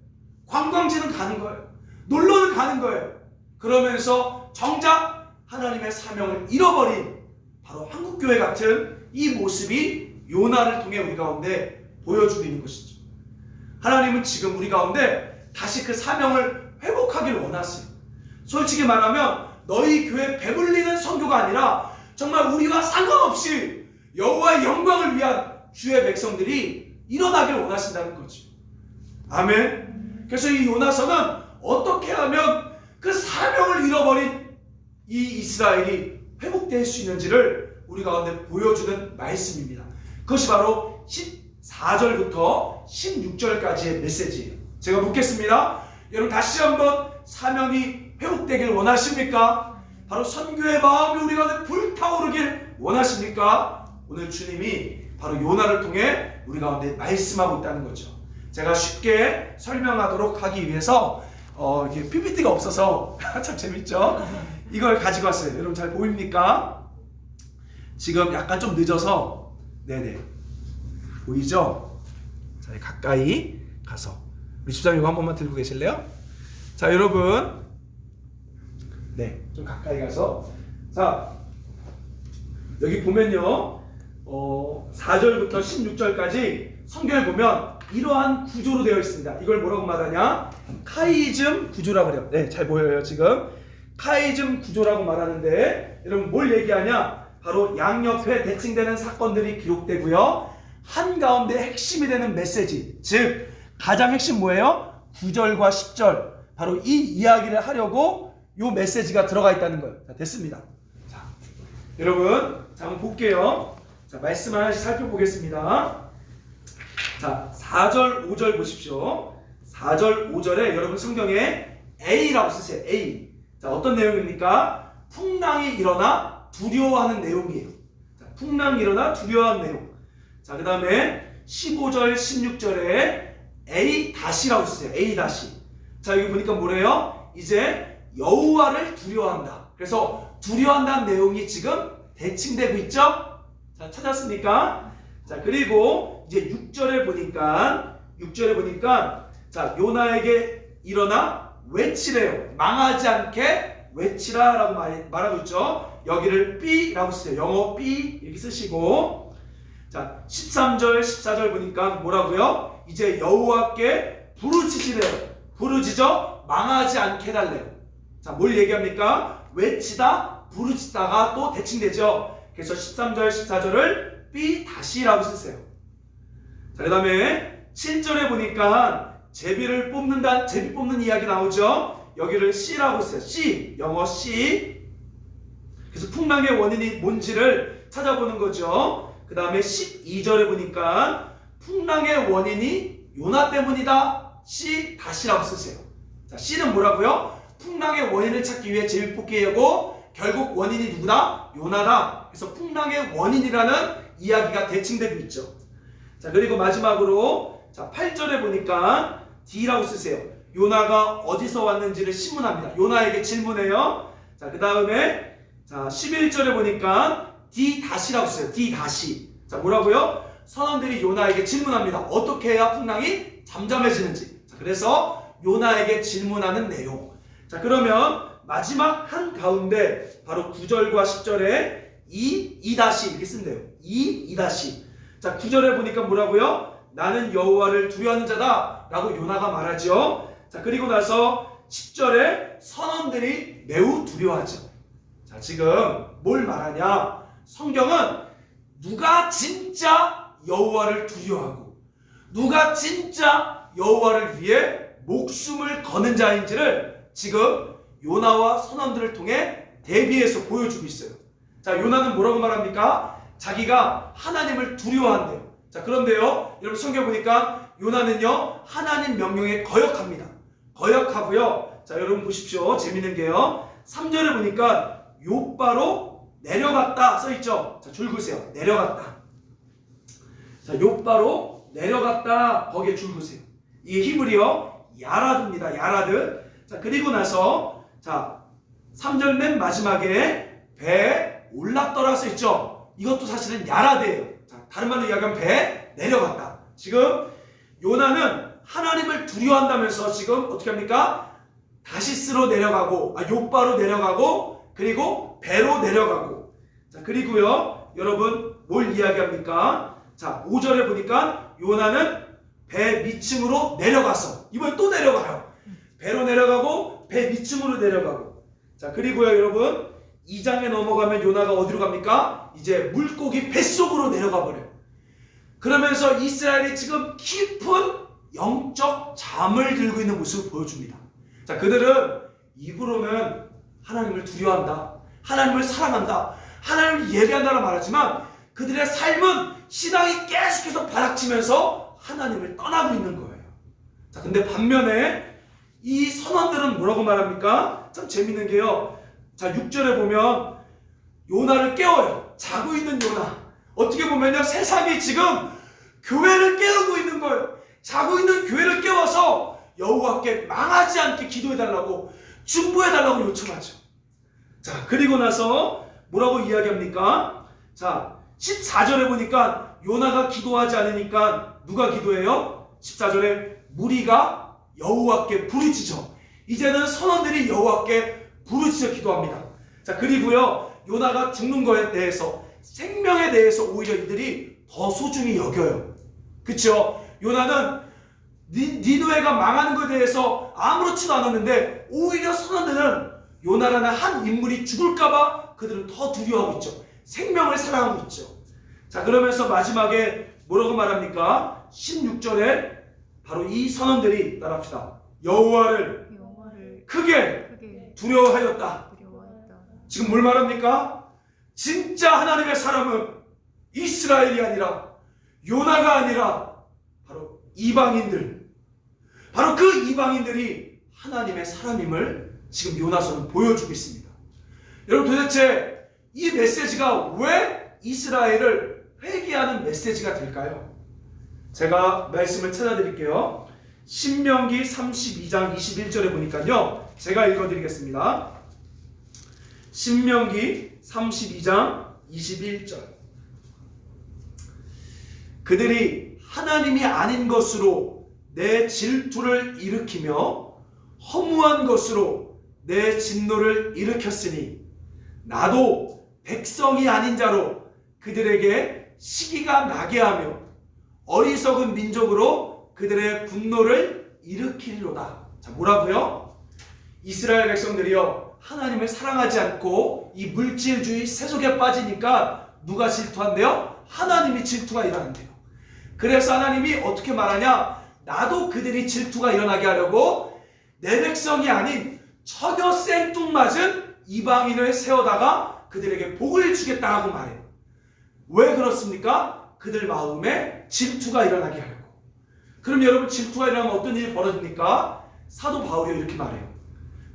관광지는 가는 거예요. 놀러는 가는 거예요. 그러면서 정작 하나님의 사명을 잃어버린 바로 한국교회 같은 이 모습이 요나를 통해 우리 가운데 보여주고 있는 것이죠. 하나님은 지금 우리 가운데 다시 그 사명을 회복하기를 원하세요. 솔직히 말하면 너희 교회 배불리는 선교가 아니라 정말 우리와 상관없이 여호와의 영광을 위한 주의 백성들이 일어나기를 원하신다는 거죠. 아멘. 그래서 이 요나서는 어떻게 하면 그 사명을 잃어버린 이 이스라엘이 회복될 수 있는지를 우리 가운데 보여주는 말씀입니다. 그것이 바로 14절부터 16절까지의 메시지예요. 제가 묻겠습니다. 여러분, 다시 한번 사명이 회복되길 원하십니까? 바로 선교의 마음이 우리 가운데 불타오르길 원하십니까? 오늘 주님이 바로 요나를 통해 우리 가운데 말씀하고 있다는 거죠. 제가 쉽게 설명하도록 하기 위해서 이렇게 PPT가 없어서 참 재밌죠? 이걸 가지고 왔어요. 여러분 잘 보입니까? 지금 약간 좀 늦어서, 네네, 보이죠? 자, 가까이 가서 우리 집사님 이거 한 번만 들고 계실래요? 자, 여러분, 네, 좀 가까이 가서, 자, 여기 보면요, 4절부터 16절까지 성경을 보면 이러한 구조로 되어 있습니다. 이걸 뭐라고 말하냐? 카이즘 구조라고 그래요. 네, 잘 보여요 지금. 카이즘 구조라고 말하는데, 여러분 뭘 얘기하냐? 바로 양옆에 대칭되는 사건들이 기록되고요, 한가운데 핵심이 되는 메시지, 즉 가장 핵심 뭐예요? 9절과 10절, 바로 이 이야기를 하려고 요 메시지가 들어가 있다는 거예요. 자, 됐습니다. 자, 여러분, 자, 한번 볼게요. 자, 말씀 하나씩 살펴보겠습니다. 자, 4절, 5절 보십시오. 4절, 5절에 여러분 성경에 A라고 쓰세요. A. 자, 어떤 내용입니까? 풍랑이 일어나 두려워하는 내용이에요. 자, 풍랑이 일어나 두려워하는 내용. 자, 그 다음에 15절, 16절에 A-라고 쓰세요. A-. 자, 여기 보니까 뭐래요? 이제 여호와를 두려워한다. 그래서 두려워한다는 내용이 지금 대칭되고 있죠? 자, 찾았습니까? 자, 그리고 이제 6절에 보니까 자, 요나에게 일어나 외치래요. 망하지 않게 외치라라고 말하고 있죠. 여기를 B라고 쓰세요. 영어 B 이렇게 쓰시고, 자, 13절, 14절 보니까 뭐라고요? 이제 여호와께 부르짖으래요. 부르짖어 망하지 않게 해달래요. 자, 뭘 얘기합니까? 외치다, 부르짖다가 또 대칭되죠. 그래서 13절, 14절을 B-라고 쓰세요. 자, 그 다음에 7절에 보니까 제비 뽑는 이야기 나오죠. 여기를 C라고 써요. C, 영어 C. 그래서 풍랑의 원인이 뭔지를 찾아보는 거죠. 그 다음에 12절에 보니까 풍랑의 원인이 요나 때문이다. C-라고 쓰세요. 자, C는 뭐라고요? 풍랑의 원인을 찾기 위해 제비 뽑기하고 결국 원인이 누구다? 요나다. 그래서 풍랑의 원인이라는 이야기가 대칭되고 있죠. 자, 그리고 마지막으로 자, 8절에 보니까 D라고 쓰세요. 요나가 어디서 왔는지를 신문합니다. 요나에게 질문해요. 자, 그 다음에 자, 11절에 보니까 D-라고 써요. D-. 자, 뭐라고요? 선원들이 요나에게 질문합니다. 어떻게 해야 풍랑이 잠잠해지는지. 자, 그래서 요나에게 질문하는 내용. 자, 그러면 마지막 한 가운데 바로 9절과 10절에 E- 이렇게 쓴대요. E- 자, 9절에 보니까 뭐라고요? 나는 여호와를 두려워하는 자다 라고 요나가 말하죠. 자, 그리고 나서 10절에 선원들이 매우 두려워하죠. 자, 지금 뭘 말하냐? 성경은 누가 진짜 여호와를 두려워하고 누가 진짜 여호와를 위해 목숨을 거는 자인지를 지금 요나와 선원들을 통해 대비해서 보여주고 있어요. 자, 요나는 뭐라고 말합니까? 자기가 하나님을 두려워한대요. 자, 그런데요, 여러분 성경 보니까 요나는요 하나님 명령에 거역합니다. 거역하고요. 자, 여러분 보십시오. 재밌는 게요, 3절에 보니까 욥바로 내려갔다 써있죠. 자, 줄 그으세요. 내려갔다. 자, 욥바로 내려갔다. 거기에 줄 그으세요. 이게 히브리어 야라드입니다. 야라드. 자, 그리고 나서 자, 3절 맨 마지막에 배에 올랐더라 써있죠. 이것도 사실은 야라드예요. 자, 다른 말로 이야기하면 배에 내려갔다. 지금 요나는 하나님을 두려워한다면서 지금 어떻게 합니까? 다시스로 내려가고, 욥바로 내려가고, 그리고 배로 내려가고. 자, 그리고요, 여러분 뭘 이야기합니까? 자, 5절에 보니까 요나는 배 밑층으로 내려가서 이번에 또 내려가요. 배로 내려가고 배 밑층으로 내려가고. 자, 그리고요, 여러분 2장에 넘어가면 요나가 어디로 갑니까? 이제 물고기 뱃속으로 내려가 버려요. 그러면서 이스라엘이 지금 깊은 영적 잠을 들고 있는 모습을 보여줍니다. 자, 그들은 입으로는 하나님을 두려워한다, 하나님을 사랑한다, 하나님을 예배한다라 말하지만 그들의 삶은 신앙이 계속해서 바닥치면서 하나님을 떠나고 있는 거예요. 자, 근데 반면에 이 선원들은 뭐라고 말합니까? 참 재밌는 게요, 자, 6절에 보면 요나를 깨워요. 자고 있는 요나. 어떻게 보면요, 세상이 지금 교회를 깨우고 있는 거예요. 자고 있는 교회를 깨워서 여호와께 망하지 않게 기도해달라고, 중보해달라고 요청하죠. 자, 그리고 나서 뭐라고 이야기합니까? 자, 14절에 보니까 요나가 기도하지 않으니까 누가 기도해요? 14절에 무리가 여호와께 부르짖어. 이제는 선원들이 여호와께 부르짖어 기도합니다. 자, 그리고요, 요나가 죽는 거에 대해서, 생명에 대해서 오히려 이들이 더 소중히 여겨요. 그쵸? 요나는 니느웨가 망하는 것에 대해서 아무렇지도 않았는데 오히려 선원들은 요나라는 한 인물이 죽을까봐 그들은 더 두려워하고 있죠. 생명을 사랑하고 있죠. 자, 그러면서 마지막에 뭐라고 말합니까? 16절에 바로 이 선원들이, 따라합시다, 여호와를 크게 두려워하였다. 지금 뭘 말합니까? 진짜 하나님의 사람은 이스라엘이 아니라, 요나가 아니라 바로 이방인들, 바로 그 이방인들이 하나님의 사람임을 지금 요나서는 보여주고 있습니다. 여러분, 도대체 이 메시지가 왜 이스라엘을 회개하는 메시지가 될까요? 제가 말씀을 찾아드릴게요. 신명기 32장 21절에 보니까요, 제가 읽어드리겠습니다. 신명기 32장 21절. 그들이 하나님이 아닌 것으로 내 질투를 일으키며 허무한 것으로 내 진노를 일으켰으니 나도 백성이 아닌 자로 그들에게 시기가 나게 하며 어리석은 민족으로 그들의 분노를 일으키리로다. 자, 뭐라고요? 이스라엘 백성들이요, 하나님을 사랑하지 않고 이 물질주의 세속에 빠지니까 누가 질투한대요? 하나님이 질투가 일어난대요. 그래서 하나님이 어떻게 말하냐? 나도 그들이 질투가 일어나게 하려고 내 백성이 아닌 처녀 생뚱맞은 이방인을 세워다가 그들에게 복을 주겠다라고 말해요. 왜 그렇습니까? 그들 마음에 질투가 일어나게 하려고. 그럼 여러분, 질투가 일어나면 어떤 일이 벌어집니까? 사도 바울이 이렇게 말해요.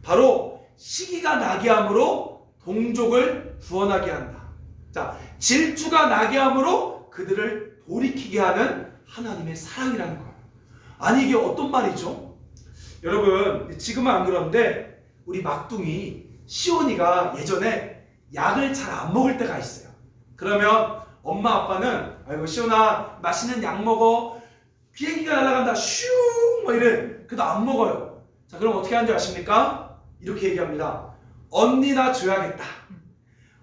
바로 시기가 나게 함으로 동족을 구원하게 한다. 자, 질투가 나게 함으로 그들을 돌이키게 하는 하나님의 사랑이라는 거예요. 아니, 이게 어떤 말이죠? 여러분, 지금은 안 그런데 우리 막둥이 시온이가 예전에 약을 잘 안 먹을 때가 있어요. 그러면 엄마 아빠는 아이고 시온아 맛있는 약 먹어, 비행기가 날아간다 슝 뭐 이래. 그래도 안 먹어요. 자, 그럼 어떻게 하는지 아십니까? 이렇게 얘기합니다. 언니나 줘야겠다.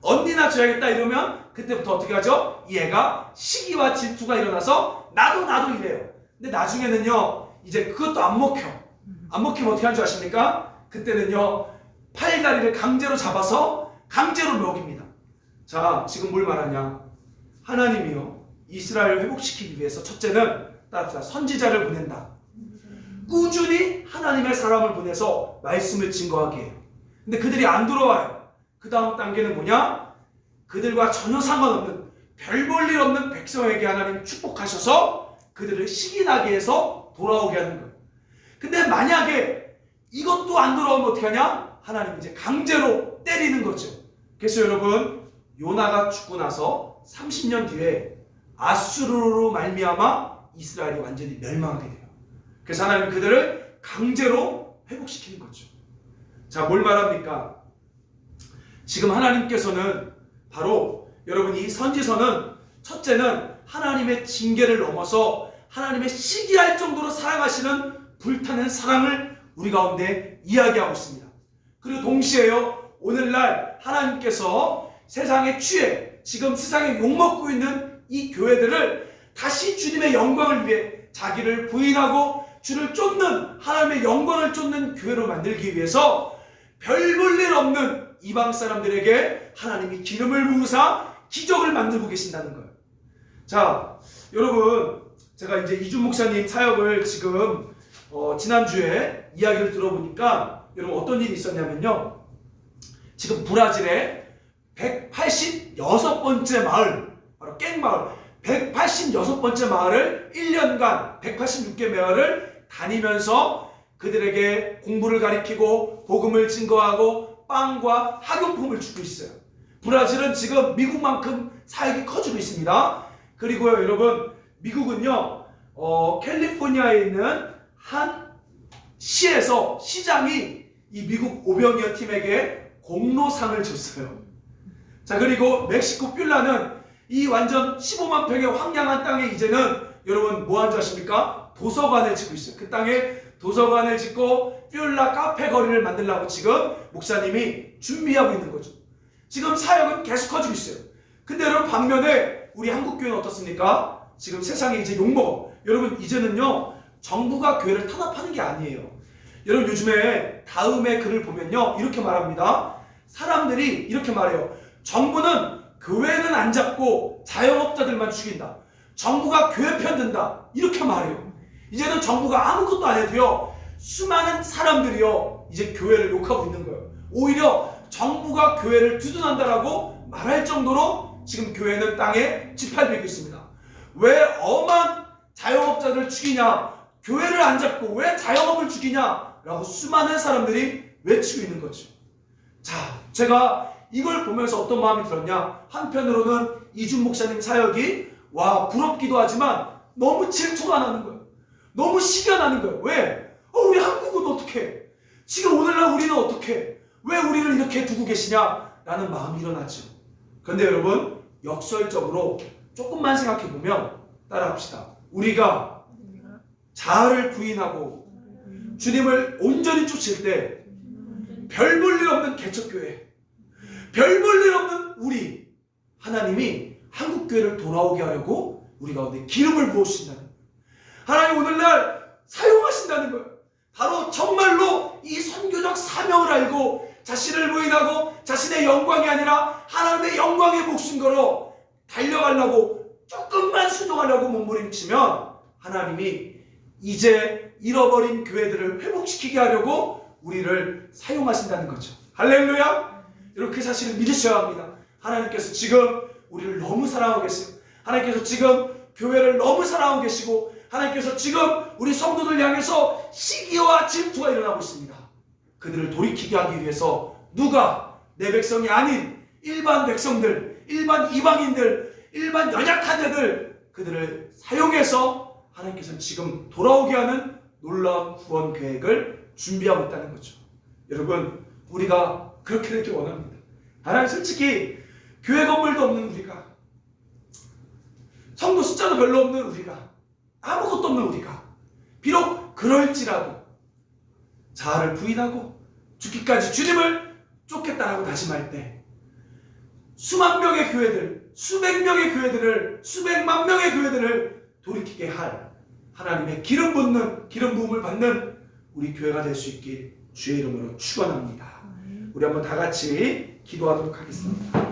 언니나 줘야겠다 이러면 그때부터 어떻게 하죠? 얘가 시기와 질투가 일어나서 나도 이래요. 근데 나중에는요, 이제 그것도 안 먹혀. 안 먹히면 어떻게 하는 줄 아십니까? 그때는요, 팔다리를 강제로 잡아서 강제로 먹입니다. 자, 지금 뭘 말하냐? 하나님이요, 이스라엘을 회복시키기 위해서 첫째는 따뜻한 선지자를 보낸다. 꾸준히 하나님의 사람을 보내서 말씀을 증거하게 해요. 근데 그들이 안 들어와요. 그 다음 단계는 뭐냐? 그들과 전혀 상관없는 별 볼 일 없는 백성에게 하나님 축복하셔서 그들을 시기나게 해서 돌아오게 하는 거예요. 근데 만약에 이것도 안 돌아오면 어떻게 하냐? 하나님 이제 강제로 때리는 거죠. 그래서 여러분, 요나가 죽고 나서 30년 뒤에 아수르로 말미암아 이스라엘이 완전히 멸망하게 돼요. 그래서 하나님은 그들을 강제로 회복시키는 거죠. 자, 뭘 말합니까? 지금 하나님께서는 바로 여러분, 이 선지서는 첫째는 하나님의 징계를 넘어서 하나님의 시기할 정도로 사랑하시는 불타는 사랑을 우리 가운데 이야기하고 있습니다. 그리고 동시에요, 오늘날 하나님께서 세상의 취해, 지금 세상에 욕먹고 있는 이 교회들을 다시 주님의 영광을 위해 자기를 부인하고 주를 쫓는, 하나님의 영광을 쫓는 교회로 만들기 위해서 별 볼 일 없는 이방 사람들에게 하나님이 기름을 부으사 기적을 만들고 계신다는 거예요. 자, 여러분, 제가 이제 이준 목사님 사역을 지금 지난주에 이야기를 들어보니까 여러분 어떤 일이 있었냐면요, 지금 브라질의 186번째 마을, 바로 깽마을, 186번째 마을을 1년간 186개 마을을 다니면서 그들에게 공부를 가르치고 복음을 증거하고 빵과 학용품을 주고 있어요. 브라질은 지금 미국만큼 사역이 커지고 있습니다. 그리고요, 여러분, 미국은요, 캘리포니아에 있는 한 시에서 시장이 이 미국 오병이어 팀에게 공로상을 줬어요. 자, 그리고 멕시코 뷸라는 이 완전 15만 평의 황량한 땅에 이제는 여러분 뭐 하는 줄 아십니까? 도서관을 짓고 있어요. 그 땅에 도서관을 짓고 뷸라 카페 거리를 만들려고 지금 목사님이 준비하고 있는 거죠. 지금 사역은 계속 커지고 있어요. 근데 여러분, 반면에 우리 한국교회는 어떻습니까? 지금 세상에 이제 욕먹어. 여러분, 이제는요, 정부가 교회를 탄압하는 게 아니에요. 여러분, 요즘에 다음에 글을 보면요, 이렇게 말합니다. 사람들이 이렇게 말해요. 정부는 교회는 안 잡고 자영업자들만 죽인다. 정부가 교회 편든다. 이렇게 말해요. 이제는 정부가 아무것도 안 해도요, 수많은 사람들이요, 이제 교회를 욕하고 있는 거예요. 오히려 정부가 교회를 두둔한다라고 말할 정도로 지금 교회는 땅에 짓밟히고 있습니다. 왜 엄한 자영업자들을 죽이냐? 교회를 안 잡고 왜 자영업을 죽이냐라고 수많은 사람들이 외치고 있는 거죠. 자, 제가 이걸 보면서 어떤 마음이 들었냐? 한편으로는 이준 목사님 사역이 부럽기도 하지만 너무 질투가 나는 거예요. 너무 시기가 나는 거예요. 왜? 우리 한국은 어떻게? 지금 오늘날 우리는 어떻게? 왜 우리를 이렇게 두고 계시냐? 라는 마음이 일어나죠. 그런데 여러분, 역설적으로 조금만 생각해보면 따라합시다. 우리가 자아를 부인하고 주님을 온전히 쫓을 때 별 볼 일 없는 개척교회, 별 볼 일 없는 우리, 하나님이 한국교회를 돌아오게 하려고 우리 가운데 기름을 부어주신다는 거예요. 하나님 오늘날 사용하신다는 거예요. 바로 정말로 이 선교적 사명을 알고 자신을 부인하고 자신의 영광이 아니라 하나님의 영광에 목숨 걸어 달려가려고 조금만 순종하려고 몸부림치면 하나님이 이제 잃어버린 교회들을 회복시키게 하려고 우리를 사용하신다는 거죠. 할렐루야! 이렇게 사실을 믿으셔야 합니다. 하나님께서 지금 우리를 너무 사랑하고 계세요. 하나님께서 지금 교회를 너무 사랑하고 계시고 하나님께서 지금 우리 성도들 향해서 시기와 질투가 일어나고 있습니다. 그들을 돌이키게 하기 위해서 누가 내 백성이 아닌 일반 백성들, 일반 이방인들, 일반 연약한 자들, 그들을 사용해서 하나님께서는 지금 돌아오게 하는 놀라운 구원 계획을 준비하고 있다는 거죠. 여러분, 우리가 그렇게 되길 원합니다. 하나님, 솔직히 교회 건물도 없는 우리가, 성도 숫자도 별로 없는 우리가, 아무것도 없는 우리가, 비록 그럴지라도 자아를 부인하고 죽기까지 주님을 쫓겠다라고 다짐할 때 수만 명의 교회들, 수백 명의 교회들을, 수백만 명의 교회들을 돌이키게 할 하나님의 기름 부음을 받는 우리 교회가 될 수 있길 주의 이름으로 축원합니다. 우리 한번 다 같이 기도하도록 하겠습니다.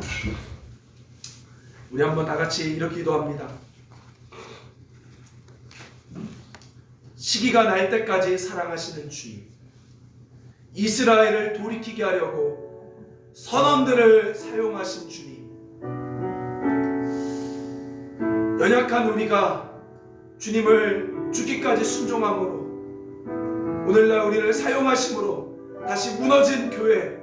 우리 한번 다 같이 이렇게 기도합니다. 시기가 날 때까지 사랑하시는 주님, 이스라엘을 돌이키게 하려고 선원들을 사용하신 주님, 연약한 우리가 주님을 죽기까지 순종함으로 오늘날 우리를 사용하심으로 다시 무너진 교회,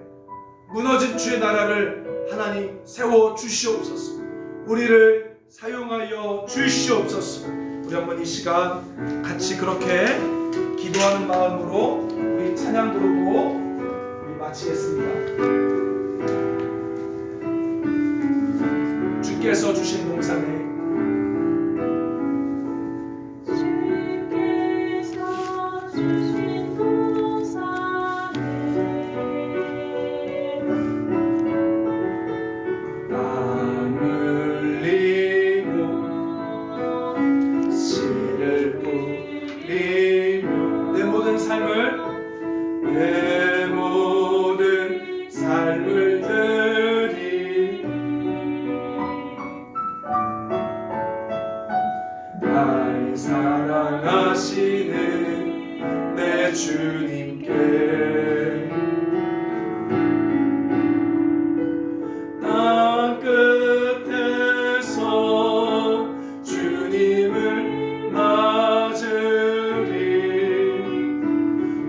무너진 주의 나라를 하나님 세워 주시옵소서. 우리를 사용하여 주시옵소서. 우리 한번 이 시간 같이 그렇게 기도하는 마음으로 우리 찬양 부르고 우리 마치겠습니다. 주께서 주신 동산에 내 모든 삶을 드리 날 사랑하시는 내 주님께 땅 끝에서 주님을 맞으리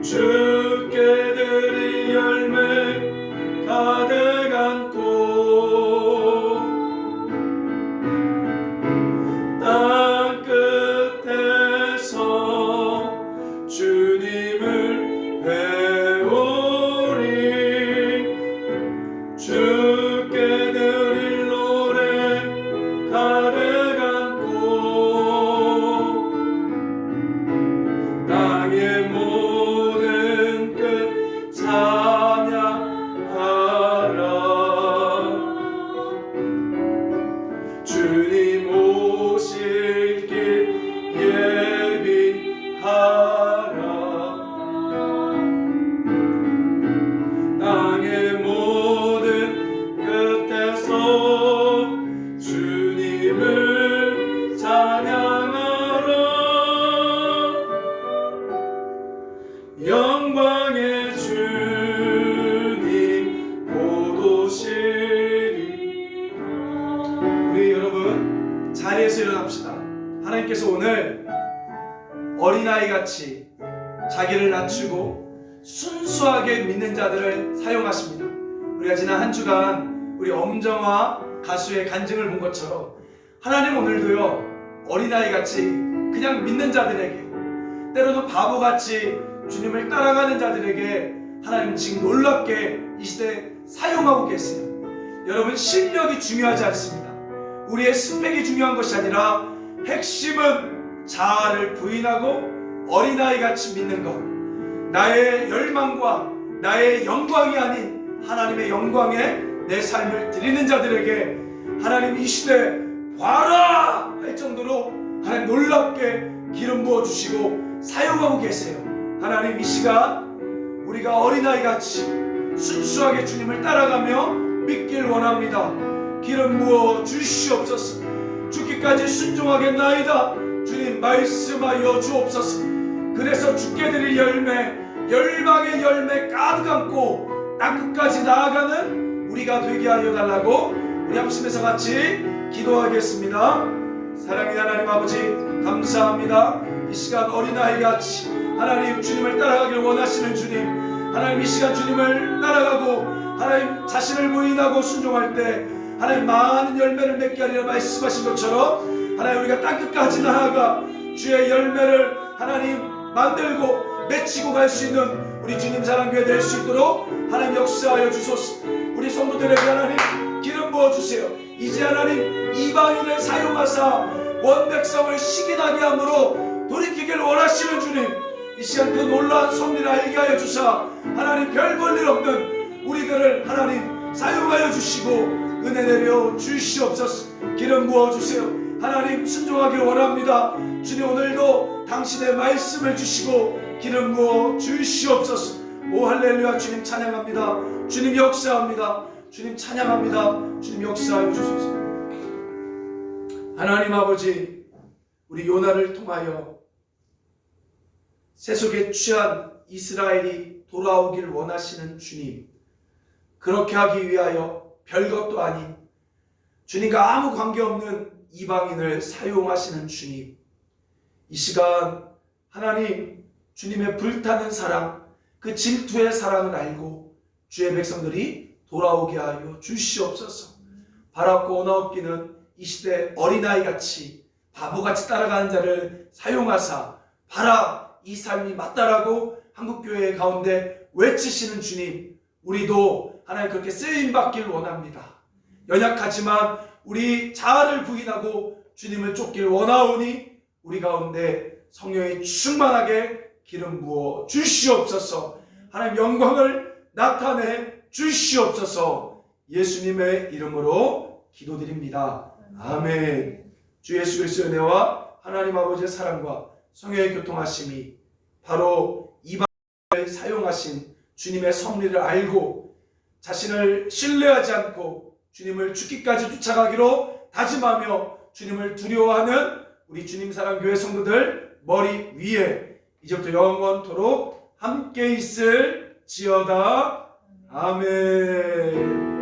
주께 드릴 열매 가득 안고 땅 끝에서 주님을 배우리 주께 드릴 노래 가득 안고 땅의 모든 끝 찬양하라 주님 오실 길 예비하라 땅의 모든 끝에서 주님을 찬양하라 영광의 주님 곧 오시리. 우리 여러분 자리에서 일어납시다. 하나님께서 오늘 어린아이같이 자기를 낮추고 순수하게 믿는 자들을 사용하십니다. 우리가 지난 한 주간 우리 엄정화 가수의 간증을 본 것처럼 하나님 오늘도요 어린아이같이 그냥 믿는 자들에게, 때로는 바보같이 주님을 따라가는 자들에게 하나님 지금 놀랍게 이 시대에 사용하고 계세요. 여러분, 실력이 중요하지 않습니다. 우리의 스펙이 중요한 것이 아니라 핵심은 자아를 부인하고 어린아이같이 믿는 것, 나의 열망과 나의 영광이 아닌 하나님의 영광에 내 삶을 드리는 자들에게 하나님 이 시대에 봐라 할 정도로 하나님 놀랍게 기름 부어주시고 사용하고 계세요. 하나님 이 시간 우리가 어린아이같이 순수하게 주님을 따라가며 믿길 원합니다. 기름 부어 주시옵소서. 죽기까지 순종하겠나이다. 주님 말씀하여 주옵소서. 그래서 주께 드릴 열매, 열방의 열매 가득 안고 땅끝까지 나아가는 우리가 되게 하여 달라고 우리 합심해서 같이 기도하겠습니다. 사랑의 하나님 아버지, 감사합니다. 이 시간 어린아이같이 하나님 주님을 따라가길 원하시는 주님, 하나님 이 시간 주님을 따라가고 하나님 자신을 부인하고 순종할 때 하나님 많은 열매를 맺게 하리라 말씀하신 것처럼 하나님 우리가 땅끝까지 나아가 주의 열매를 하나님 만들고 맺히고 갈 수 있는 우리 주님 사랑교회 될 수 있도록 하나님 역사하여 주소서. 우리 성도들에게 하나님 기름 부어주세요. 이제 하나님 이방인을 사용하사 원백성을 시기나게 함으로 돌이키길 원하시는 주님, 이 시간 그 놀라운 섭리를 알게 하여 주사 하나님 별 볼 일 없는 우리들을 하나님 사용하여 주시고 은혜 내려 주시옵소서. 기름 부어주세요. 하나님 순종하길 원합니다. 주님 오늘도 당신의 말씀을 주시고 기름 부어 주시옵소서. 오 할렐루야. 주님 찬양합니다. 주님 역사합니다. 주님 찬양합니다. 주님 역사하여 주소서. 하나님 아버지, 우리 요나를 통하여 세속에 취한 이스라엘이 돌아오길 원하시는 주님, 그렇게 하기 위하여 별것도 아닌 주님과 아무 관계없는 이방인을 사용하시는 주님, 이 시간 하나님 주님의 불타는 사랑, 그 질투의 사랑을 알고 주의 백성들이 돌아오게 하여 주시옵소서. 바랍고 원하옵기는 이 시대 어린아이같이 바보같이 따라가는 자를 사용하사 바라 이 삶이 맞다라고 한국교회 가운데 외치시는 주님, 우리도 하나님 그렇게 쓰임받길 원합니다. 연약하지만 우리 자아를 부인하고 주님을 쫓길 원하오니 우리 가운데 성령이 충만하게 기름 부어 주시옵소서. 하나님 영광을 나타내 주시옵소서. 예수님의 이름으로 기도드립니다. 아멘. 주 예수 그리스도의 은혜와 하나님 아버지의 사랑과 성령의 교통하심이 바로 이방인을 사용하신 주님의 섭리를 알고 자신을 신뢰하지 않고 주님을 죽기까지 쫓아가기로 다짐하며 주님을 두려워하는 우리 주님 사랑 교회 성도들 머리 위에 이제부터 영원토록 함께 있을지어다. 아멘.